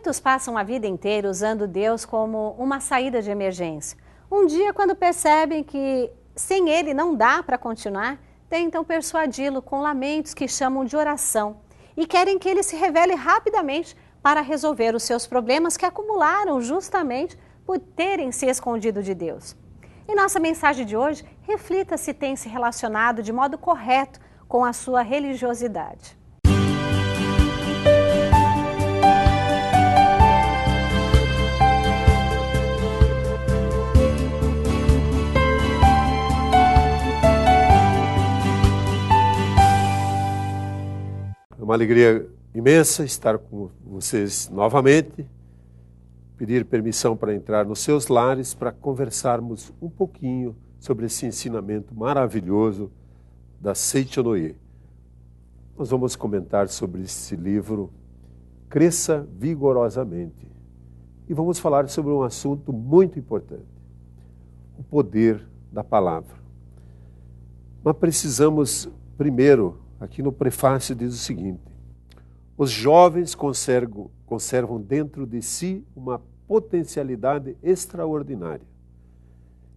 Muitos passam a vida inteira usando Deus como uma saída de emergência. Um dia, quando percebem que sem Ele não dá para continuar, tentam persuadi-lo com lamentos que chamam de oração e querem que Ele se revele rapidamente para resolver os seus problemas que acumularam justamente por terem se escondido de Deus. Em nossa mensagem de hoje, reflita se tem se relacionado de modo correto com a sua religiosidade. É uma alegria imensa estar com vocês novamente, pedir permissão para entrar nos seus lares para conversarmos um pouquinho sobre esse ensinamento maravilhoso da Seichonoye. Nós vamos comentar sobre esse livro, Cresça Vigorosamente, e vamos falar sobre um assunto muito importante, o poder da palavra. Mas precisamos primeiro, aqui no prefácio diz o seguinte: os jovens conservam dentro de si uma potencialidade extraordinária.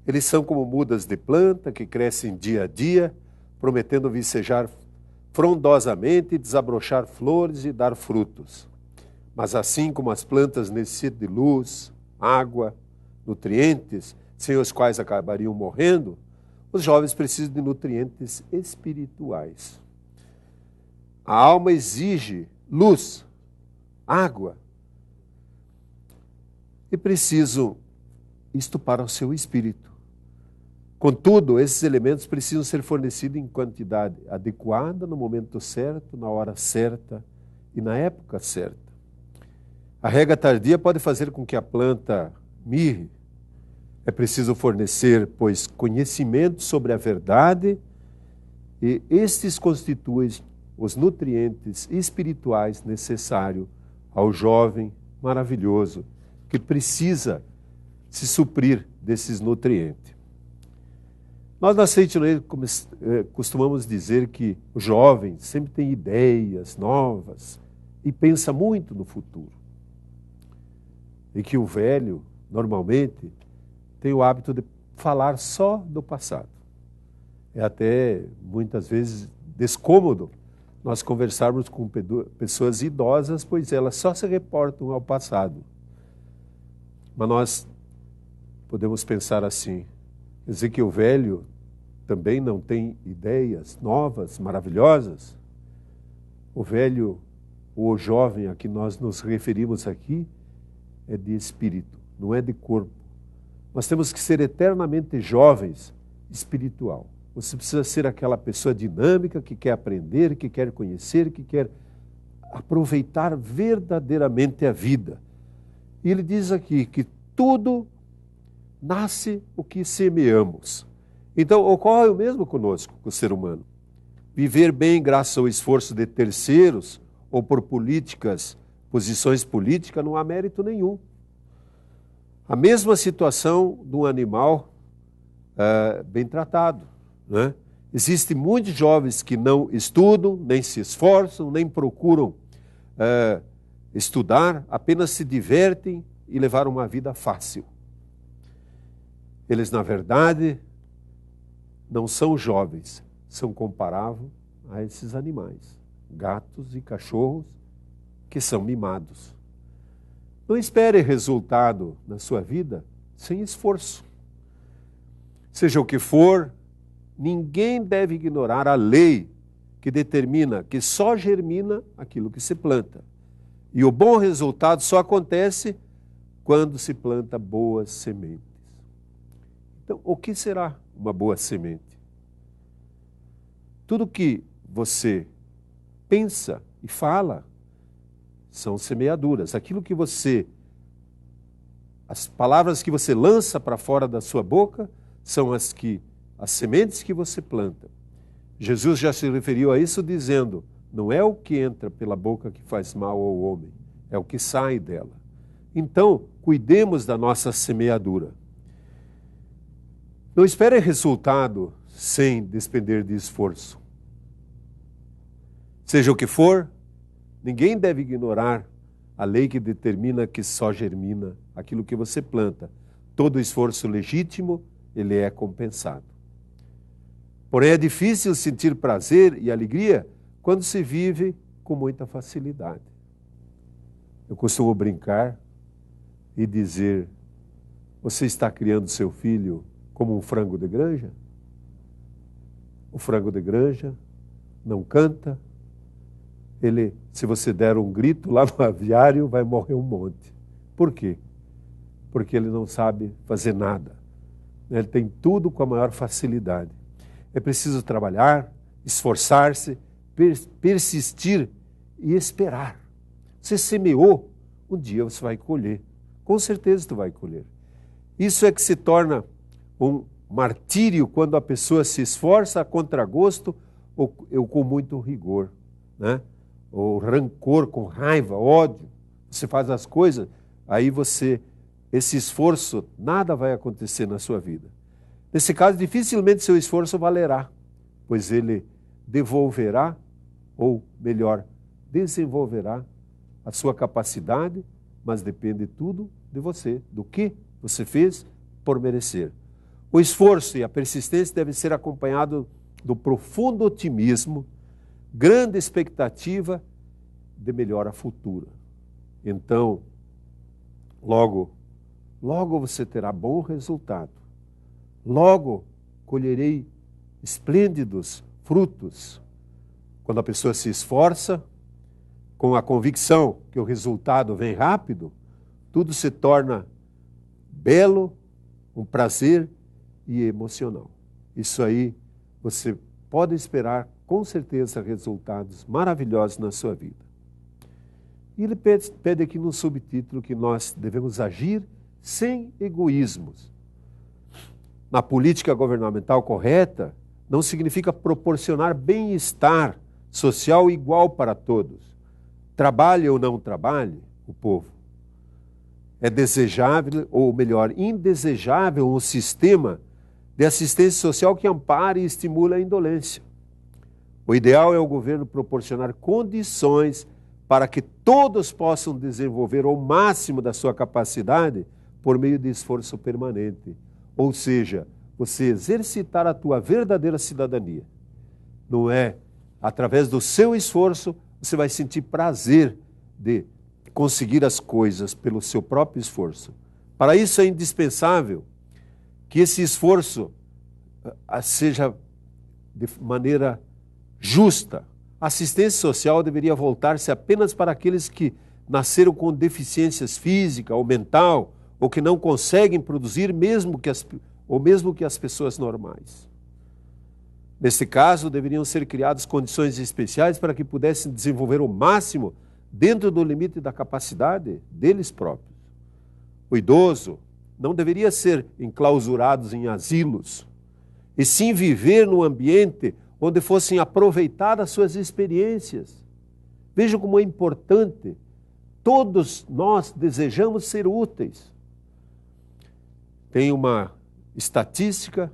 Eles são como mudas de planta que crescem dia a dia, prometendo vicejar frondosamente, desabrochar flores e dar frutos. Mas assim como as plantas necessitam de luz, água, nutrientes, sem os quais acabariam morrendo, os jovens precisam de nutrientes espirituais. A alma exige luz, água, e preciso isto para o seu espírito. Contudo, esses elementos precisam ser fornecidos em quantidade adequada, no momento certo, na hora certa e na época certa. A rega tardia pode fazer com que a planta mirre. É preciso fornecer, pois, conhecimento sobre a verdade, e estes constituem os nutrientes espirituais necessários ao jovem maravilhoso que precisa se suprir desses nutrientes. Nós na Seichonoye costumamos dizer que o jovem sempre tem ideias novas e pensa muito no futuro. E que o velho, normalmente, tem o hábito de falar só do passado. É até, muitas vezes, descômodo nós conversarmos com pessoas idosas, pois elas só se reportam ao passado. Mas nós podemos pensar assim, quer dizer que o velho também não tem ideias novas, maravilhosas? O velho, ou o jovem a que nós nos referimos aqui, é de espírito, não é de corpo. Nós temos que ser eternamente jovens espiritual. Você precisa ser aquela pessoa dinâmica que quer aprender, que quer conhecer, que quer aproveitar verdadeiramente a vida. E ele diz aqui que tudo nasce o que semeamos. Então, ocorre o mesmo conosco, com o ser humano. Viver bem graças ao esforço de terceiros ou por posições políticas, não há mérito nenhum. A mesma situação de um animal bem tratado. Né? Existem muitos jovens que não estudam, nem se esforçam, nem procuram estudar, apenas se divertem e levar uma vida fácil. Eles, na verdade, não são jovens, são comparáveis a esses animais, gatos e cachorros, que são mimados. Não espere resultado na sua vida sem esforço. Seja o que for, ninguém deve ignorar a lei que determina que só germina aquilo que se planta. E o bom resultado só acontece quando se planta boas sementes. Então, o que será uma boa semente? Tudo que você pensa e fala são semeaduras. As palavras que você lança para fora da sua boca são as sementes que você planta. Jesus já se referiu a isso dizendo, não é o que entra pela boca que faz mal ao homem, é o que sai dela. Então, cuidemos da nossa semeadura. Não espere resultado sem despender de esforço. Seja o que for, ninguém deve ignorar a lei que determina que só germina aquilo que você planta. Todo esforço legítimo, ele é compensado. Porém, é difícil sentir prazer e alegria quando se vive com muita facilidade. Eu costumo brincar e dizer: você está criando seu filho como um frango de granja? O frango de granja não canta. Ele, se você der um grito lá no aviário, vai morrer um monte. Por quê? Porque ele não sabe fazer nada. Ele tem tudo com a maior facilidade. É preciso trabalhar, esforçar-se, persistir e esperar. Você semeou, um dia você vai colher. Com certeza tu vai colher. Isso é que se torna um martírio quando a pessoa se esforça a contragosto ou com muito rigor, né? Ou rancor, com raiva, ódio. Você faz as coisas, aí esse esforço, nada vai acontecer na sua vida. Nesse caso, dificilmente seu esforço valerá, pois ele devolverá, ou melhor, desenvolverá a sua capacidade, mas depende tudo de você, do que você fez por merecer. O esforço e a persistência devem ser acompanhados do profundo otimismo, grande expectativa de melhora futura. Então, logo você terá bom resultado. Logo colherei esplêndidos frutos. Quando a pessoa se esforça, com a convicção que o resultado vem rápido, tudo se torna belo, um prazer e emocional. Isso aí você pode esperar com certeza resultados maravilhosos na sua vida. E ele pede aqui no subtítulo que nós devemos agir sem egoísmos. Na política governamental correta, não significa proporcionar bem-estar social igual para todos. Trabalhe ou não trabalhe o povo. É desejável, ou melhor, indesejável, um sistema de assistência social que ampare e estimule a indolência. O ideal é o governo proporcionar condições para que todos possam desenvolver o máximo da sua capacidade por meio de esforço permanente. Ou seja, você exercitar a tua verdadeira cidadania. Não é através do seu esforço, você vai sentir prazer de conseguir as coisas pelo seu próprio esforço. Para isso é indispensável que esse esforço seja de maneira justa. A assistência social deveria voltar-se apenas para aqueles que nasceram com deficiências física ou mental, ou que não conseguem produzir mesmo que as pessoas normais. Nesse caso, deveriam ser criadas condições especiais para que pudessem desenvolver o máximo dentro do limite da capacidade deles próprios. O idoso não deveria ser enclausurado em asilos, e sim viver num ambiente onde fossem aproveitadas suas experiências. Vejam como é importante. Todos nós desejamos ser úteis. Tem uma estatística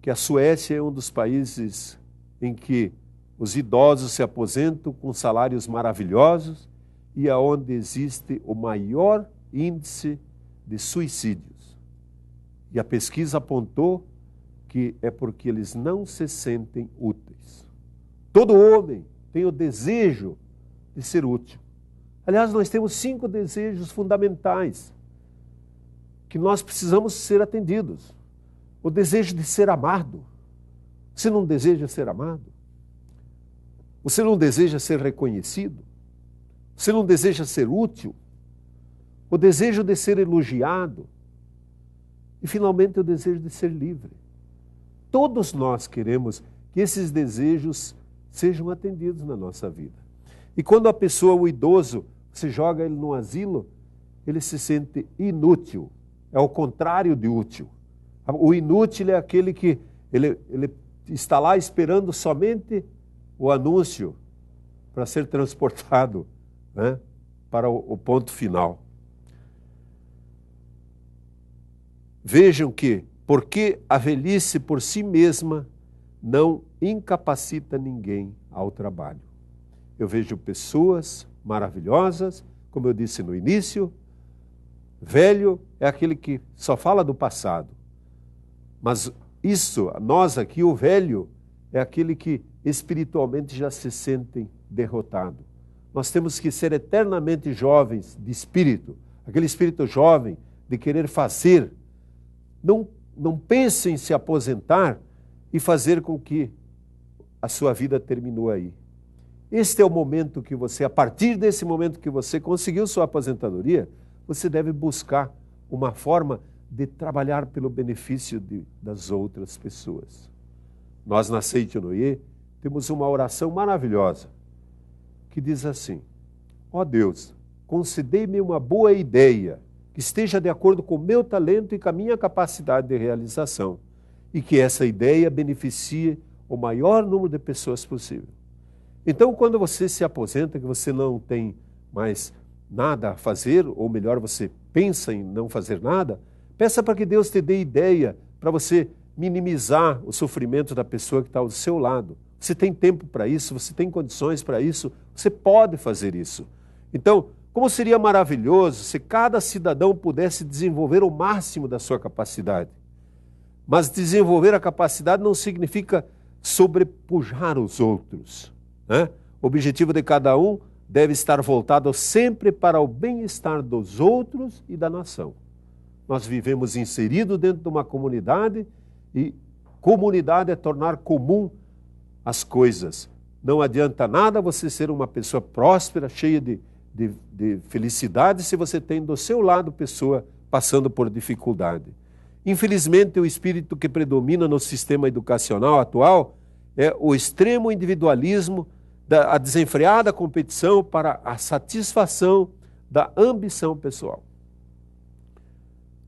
que a Suécia é um dos países em que os idosos se aposentam com salários maravilhosos e aonde existe o maior índice de suicídios. E a pesquisa apontou que é porque eles não se sentem úteis. Todo homem tem o desejo de ser útil. Aliás, nós temos 5 desejos fundamentais que nós precisamos ser atendidos. O desejo de ser amado. Você não deseja ser amado? Você não deseja ser reconhecido? Você não deseja ser útil? O desejo de ser elogiado? E, finalmente, o desejo de ser livre. Todos nós queremos que esses desejos sejam atendidos na nossa vida. E quando a pessoa, o idoso, você joga ele no asilo, ele se sente inútil. É o contrário de útil. O inútil é aquele que ele está lá esperando somente o anúncio para ser transportado, né, para o ponto final. Vejam que, porque a velhice por si mesma não incapacita ninguém ao trabalho. Eu vejo pessoas maravilhosas como eu disse no início, velho é aquele que só fala do passado. Mas isso, nós aqui, o velho, é aquele que espiritualmente já se sentem derrotado. Nós temos que ser eternamente jovens de espírito, aquele espírito jovem de querer fazer. Não pense em se aposentar e fazer com que a sua vida terminou aí. Este é o momento que você, a partir desse momento que você conseguiu sua aposentadoria, você deve buscar uma forma de trabalhar pelo benefício das outras pessoas. Nós na Seite Noé temos uma oração maravilhosa que diz assim: ó Deus, concedei-me uma boa ideia que esteja de acordo com o meu talento e com a minha capacidade de realização e que essa ideia beneficie o maior número de pessoas possível. Então, quando você se aposenta, que você não tem mais nada a fazer, ou melhor, você pensa em não fazer nada, peça para que Deus te dê ideia para você minimizar o sofrimento da pessoa que está ao seu lado. Você tem tempo para isso, você tem condições para isso, você pode fazer isso. Então, como seria maravilhoso se cada cidadão pudesse desenvolver o máximo da sua capacidade. Mas desenvolver a capacidade não significa sobrepujar os outros, né? O objetivo de cada um deve estar voltado sempre para o bem-estar dos outros e da nação. Nós vivemos inseridos dentro de uma comunidade e comunidade é tornar comum as coisas. Não adianta nada você ser uma pessoa próspera, cheia de felicidade, se você tem do seu lado pessoa passando por dificuldade. Infelizmente, o espírito que predomina no sistema educacional atual é o extremo individualismo, a desenfreada competição para a satisfação da ambição pessoal.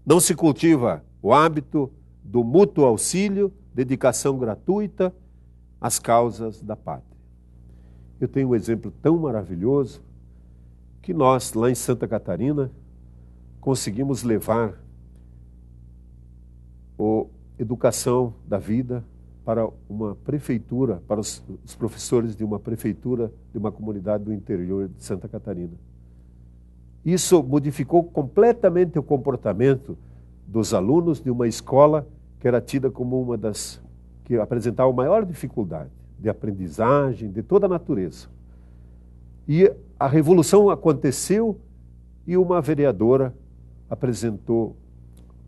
Não se cultiva o hábito do mútuo auxílio, dedicação gratuita às causas da pátria. Eu tenho um exemplo tão maravilhoso que nós, lá em Santa Catarina, conseguimos levar a educação da vida para uma prefeitura, para os professores de uma prefeitura de uma comunidade do interior de Santa Catarina. Isso modificou completamente o comportamento dos alunos de uma escola que era tida como uma das que apresentava maior dificuldade de aprendizagem, de toda a natureza. E a revolução aconteceu e uma vereadora apresentou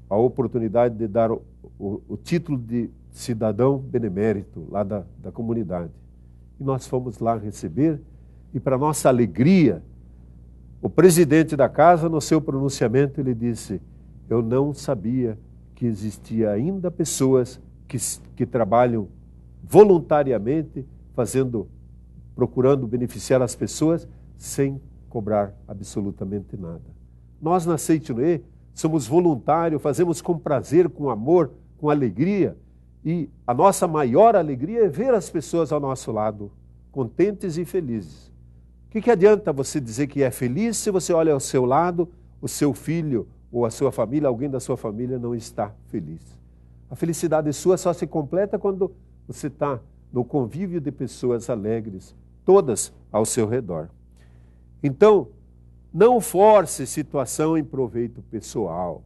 a oportunidade de dar o título de cidadão benemérito lá da comunidade. E nós fomos lá receber e, para nossa alegria, o presidente da casa, no seu pronunciamento, ele disse: eu não sabia que existia ainda pessoas que trabalham voluntariamente, procurando beneficiar as pessoas sem cobrar absolutamente nada. Nós na Seite Noé somos voluntários, fazemos com prazer, com amor, com alegria, e a nossa maior alegria é ver as pessoas ao nosso lado, contentes e felizes. O que adianta você dizer que é feliz se você olha ao seu lado, o seu filho ou a sua família, alguém da sua família não está feliz? A felicidade sua só se completa quando você está no convívio de pessoas alegres, todas ao seu redor. Então, não force situação em proveito pessoal.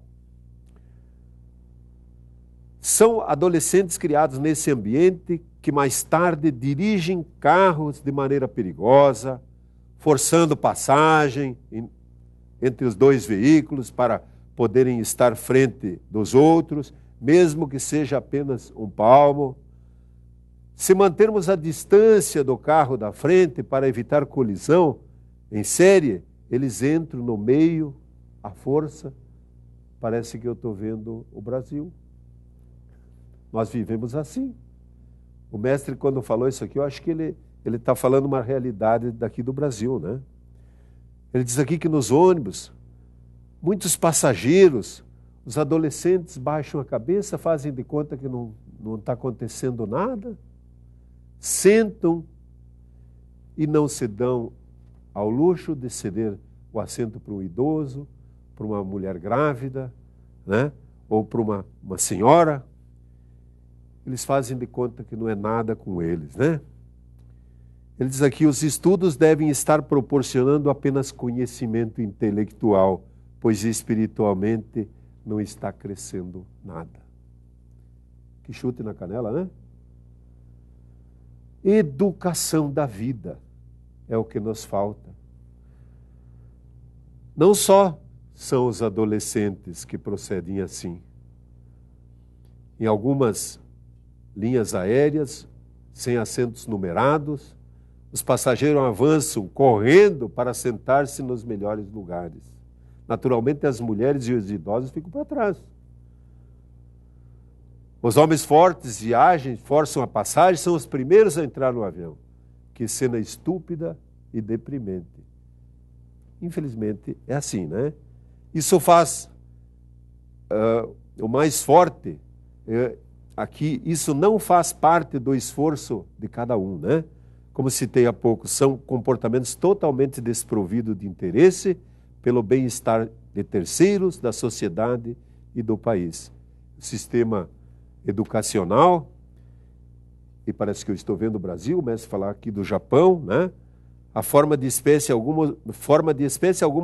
São adolescentes criados nesse ambiente que mais tarde dirigem carros de maneira perigosa, forçando passagem entre os dois veículos para poderem estar frente dos outros, mesmo que seja apenas um palmo. Se mantermos a distância do carro da frente para evitar colisão em série, eles entram no meio, à força. Parece que eu estou vendo o Brasil. Nós vivemos assim. O mestre, quando falou isso aqui, eu acho que ele está falando uma realidade daqui do Brasil, né? Ele diz aqui que nos ônibus, muitos passageiros, os adolescentes baixam a cabeça, fazem de conta que não está acontecendo nada, sentam e não se dão ao luxo de ceder o assento para um idoso, para uma mulher grávida, né? Ou para uma senhora. Eles fazem de conta que não é nada com eles, né? Ele diz aqui, os estudos devem estar proporcionando apenas conhecimento intelectual, pois espiritualmente não está crescendo nada. Que chute na canela, né? Educação da vida é o que nos falta. Não só são os adolescentes que procedem assim. Em algumas linhas aéreas, sem assentos numerados, os passageiros avançam correndo para sentar-se nos melhores lugares. Naturalmente, as mulheres e os idosos ficam para trás. Os homens fortes viajam, forçam a passagem, são os primeiros a entrar no avião. Que cena estúpida e deprimente. Infelizmente, é assim, né? Isso faz o mais forte. Aqui, isso não faz parte do esforço de cada um, né? Como citei há pouco, são comportamentos totalmente desprovidos de interesse pelo bem-estar de terceiros, da sociedade e do país. O sistema educacional, e parece que eu estou vendo o Brasil, mas falar aqui do Japão, né? A forma de espécie alguma,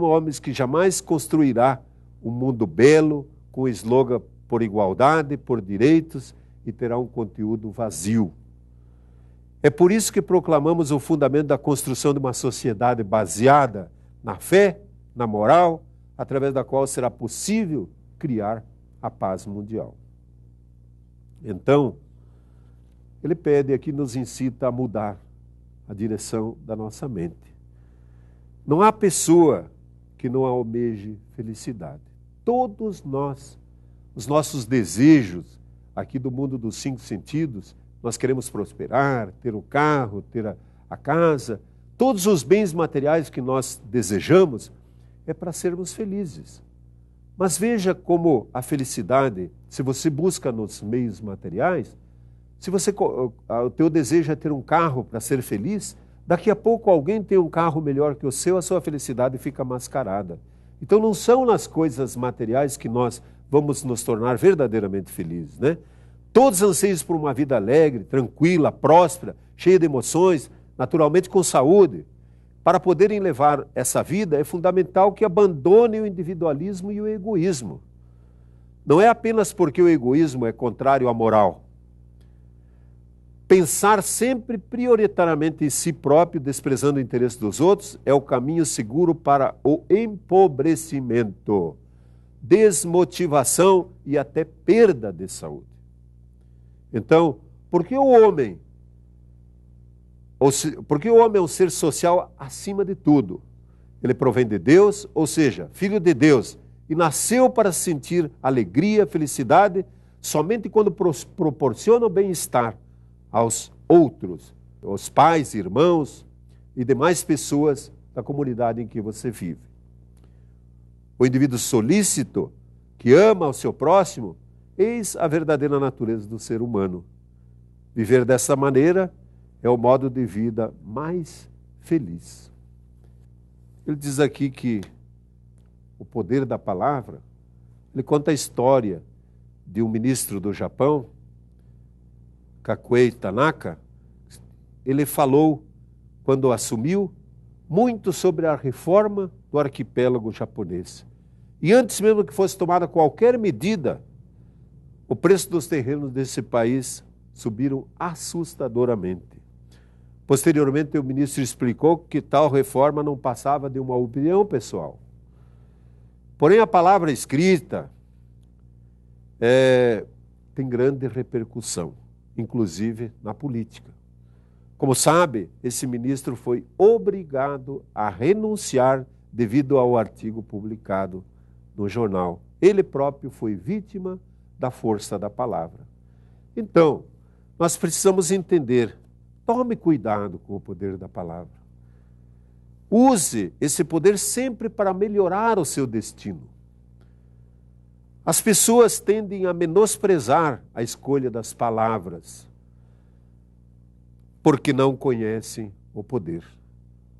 homens que jamais construirá um mundo belo, com slogan por igualdade, por direitos, e terá um conteúdo vazio. É por isso que proclamamos o fundamento da construção de uma sociedade baseada na fé, na moral, através da qual será possível criar a paz mundial. Então, ele pede aqui, nos incita a mudar a direção da nossa mente. Não há pessoa que não almeje felicidade. Todos nós, os nossos desejos aqui do mundo dos 5 sentidos, nós queremos prosperar, ter o carro, ter a casa, todos os bens materiais que nós desejamos é para sermos felizes. Mas veja como a felicidade, se você busca nos meios materiais, se o teu desejo é ter um carro para ser feliz, daqui a pouco alguém tem um carro melhor que o seu, a sua felicidade fica mascarada. Então não são nas coisas materiais que nós vamos nos tornar verdadeiramente felizes, né? Todos anseios por uma vida alegre, tranquila, próspera, cheia de emoções, naturalmente com saúde. Para poderem levar essa vida, é fundamental que abandonem o individualismo e o egoísmo. Não é apenas porque o egoísmo é contrário à moral. Pensar sempre prioritariamente em si próprio, desprezando o interesse dos outros, é o caminho seguro para o empobrecimento, desmotivação e até perda de saúde. Então, porque o homem é um ser social acima de tudo? Ele provém de Deus, ou seja, filho de Deus, e nasceu para sentir alegria, felicidade, somente quando proporciona o bem-estar aos outros, aos pais, irmãos e demais pessoas da comunidade em que você vive. O indivíduo solícito, que ama o seu próximo, eis a verdadeira natureza do ser humano. Viver dessa maneira é o modo de vida mais feliz. Ele diz aqui que o poder da palavra, ele conta a história de um ministro do Japão, Kakuei Tanaka. Ele falou, quando assumiu, muito sobre a reforma do arquipélago japonês. E antes mesmo que fosse tomada qualquer medida, o preço dos terrenos desse país subiram assustadoramente. Posteriormente, o ministro explicou que tal reforma não passava de uma opinião pessoal. Porém, a palavra escrita tem grande repercussão, inclusive na política. Como sabe, esse ministro foi obrigado a renunciar devido ao artigo publicado no jornal. Ele próprio foi vítima da força da palavra. Então, nós precisamos entender, tome cuidado com o poder da palavra. Use esse poder sempre para melhorar o seu destino. As pessoas tendem a menosprezar a escolha das palavras, porque não conhecem o poder.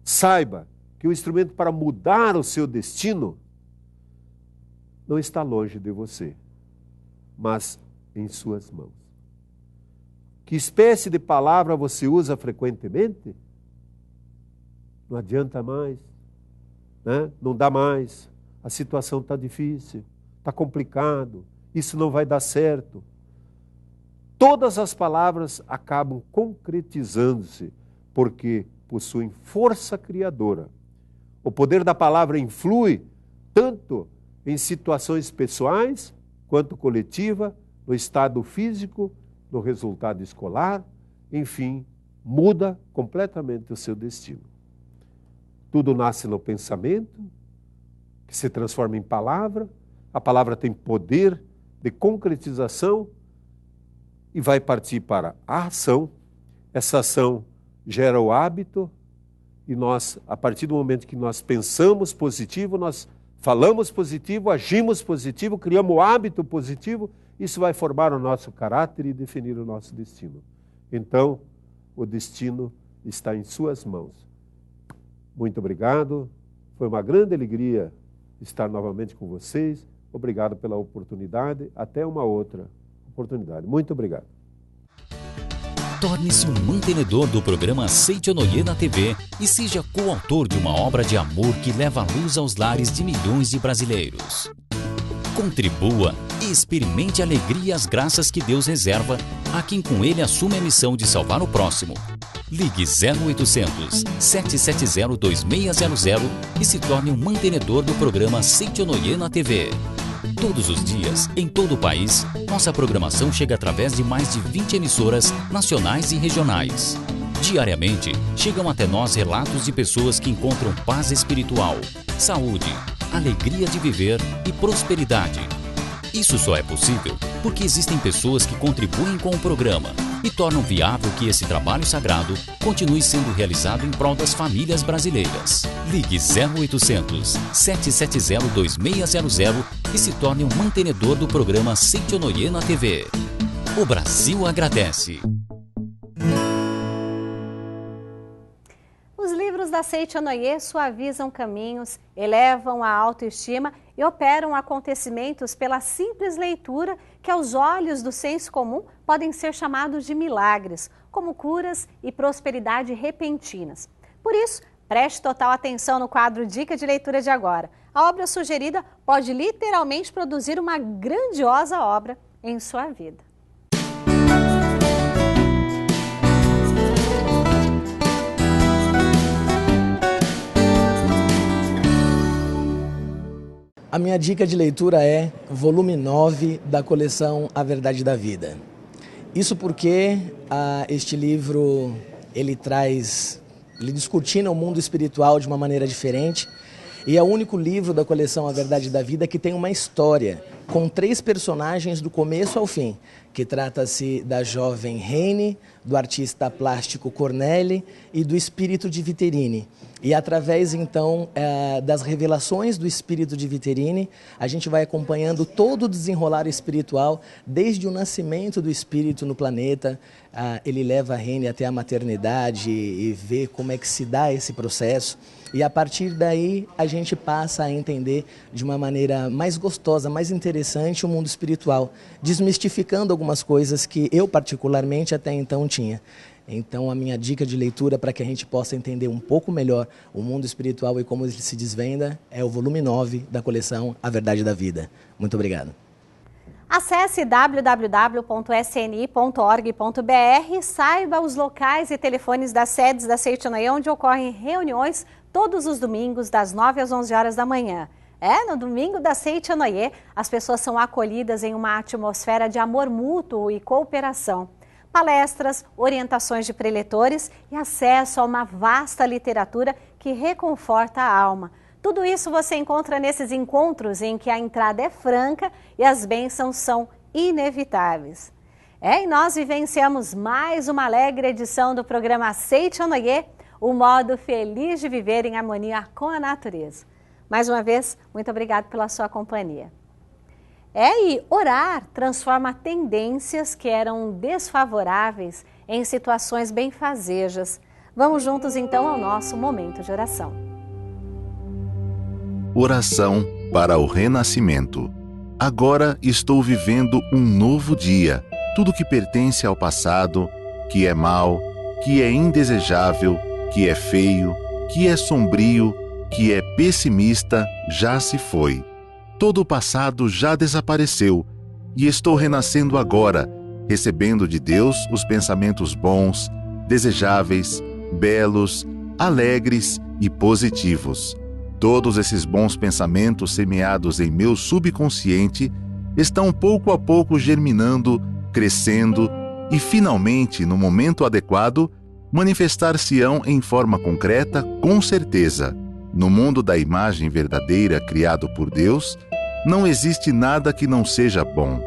Saiba que o instrumento para mudar o seu destino não está longe de você, mas em suas mãos. Que espécie de palavra você usa frequentemente? não adianta mais, né? Não dá mais, a situação está difícil, está complicado, isso não vai dar certo. Todas as palavras acabam concretizando-se, porque possuem força criadora. O poder da palavra influi tanto em situações pessoais, quanto coletiva, no estado físico, no resultado escolar, enfim, muda completamente o seu destino. Tudo nasce no pensamento, que se transforma em palavra, a palavra tem poder de concretização e vai partir para a ação. Essa ação gera o hábito e nós, a partir do momento que nós pensamos positivo, nós falamos positivo, agimos positivo, criamos o hábito positivo, isso vai formar o nosso caráter e definir o nosso destino. Então, o destino está em suas mãos. Muito obrigado, foi uma grande alegria estar novamente com vocês. Obrigado pela oportunidade, até uma outra oportunidade. Muito obrigado. Torne-se um mantenedor do programa Seichonoye na TV e seja coautor de uma obra de amor que leva a luz aos lares de milhões de brasileiros. Contribua e experimente a alegria e as graças que Deus reserva a quem com ele assume a missão de salvar o próximo. Ligue 0800 770 2600 e se torne um mantenedor do programa Seichonoye na TV. Todos os dias, em todo o país, nossa programação chega através de mais de 20 emissoras nacionais e regionais. Diariamente, chegam até nós relatos de pessoas que encontram paz espiritual, saúde, alegria de viver e prosperidade. Isso só é possível porque existem pessoas que contribuem com o programa e tornam viável que esse trabalho sagrado continue sendo realizado em prol das famílias brasileiras. Ligue 0800 770 2600 e se torne um mantenedor do programa Seichonoye na TV. O Brasil agradece. Os livros da Seichonoye suavizam caminhos, elevam a autoestima e operam acontecimentos pela simples leitura que aos olhos do senso comum podem ser chamados de milagres, como curas e prosperidade repentinas. Por isso, preste total atenção no quadro Dica de Leitura de agora. A obra sugerida pode literalmente produzir uma grandiosa obra em sua vida. A minha dica de leitura é volume 9 da coleção A Verdade da Vida. Isso porque este livro ele descortina o mundo espiritual de uma maneira diferente e é o único livro da coleção A Verdade da Vida que tem uma história com 3 personagens do começo ao fim, que trata-se da jovem Reine, do artista plástico Cornelli e do espírito de Viterini. E através, então, das revelações do espírito de Viterini, a gente vai acompanhando todo o desenrolar espiritual, desde o nascimento do espírito no planeta. Ele leva a Reine até a maternidade e vê como é que se dá esse processo. E a partir daí, a gente passa a entender de uma maneira mais gostosa, mais interessante o mundo espiritual, desmistificando algumas coisas que eu, particularmente, até então tinha. Então, a minha dica de leitura para que a gente possa entender um pouco melhor o mundo espiritual e como ele se desvenda é o volume 9 da coleção A Verdade da Vida. Muito obrigado. Acesse www.sni.org.br, saiba os locais e telefones das sedes da Seichonoye, onde ocorrem reuniões todos os domingos, das 9 às 11 horas da manhã. No domingo da Seichonoye, as pessoas são acolhidas em uma atmosfera de amor mútuo e cooperação. Palestras, orientações de preletores e acesso a uma vasta literatura que reconforta a alma. Tudo isso você encontra nesses encontros em que a entrada é franca e as bênçãos são inevitáveis. E nós vivenciamos mais uma alegre edição do programa Seichonoye, o modo feliz de viver em harmonia com a natureza. Mais uma vez, muito obrigado pela sua companhia. E orar transforma tendências que eram desfavoráveis em situações benfazejas. Vamos juntos então ao nosso momento de oração. Oração para o renascimento. Agora estou vivendo um novo dia. Tudo que pertence ao passado, que é mau, que é indesejável, que é feio, que é sombrio, que é pessimista, já se foi. Todo o passado já desapareceu e estou renascendo agora, recebendo de Deus os pensamentos bons, desejáveis, belos, alegres e positivos. Todos esses bons pensamentos semeados em meu subconsciente estão pouco a pouco germinando, crescendo e, finalmente, no momento adequado, manifestar-se-ão em forma concreta, com certeza. No mundo da imagem verdadeira criado por Deus, não existe nada que não seja bom.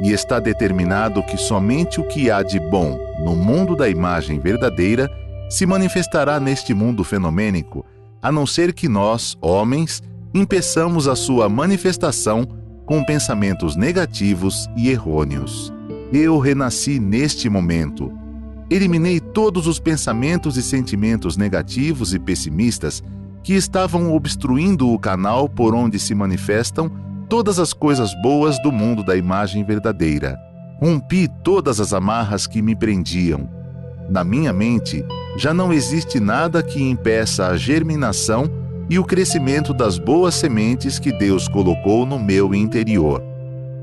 E está determinado que somente o que há de bom no mundo da imagem verdadeira se manifestará neste mundo fenomênico, a não ser que nós, homens, impeçamos a sua manifestação com pensamentos negativos e errôneos. Eu renasci neste momento. Eliminei todos os pensamentos e sentimentos negativos e pessimistas que estavam obstruindo o canal por onde se manifestam todas as coisas boas do mundo da imagem verdadeira. Rompi todas as amarras que me prendiam. Na minha mente, já não existe nada que impeça a germinação e o crescimento das boas sementes que Deus colocou no meu interior.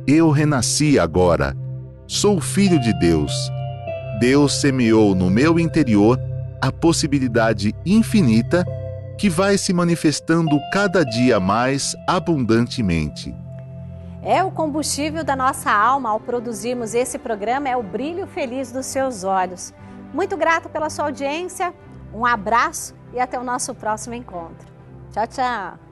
Eu renasci agora. Sou filho de Deus. Deus semeou no meu interior a possibilidade infinita que vai se manifestando cada dia mais abundantemente. É o combustível da nossa alma ao produzirmos esse programa, é o brilho feliz dos seus olhos. Muito grata pela sua audiência, um abraço e até o nosso próximo encontro. Tchau, tchau!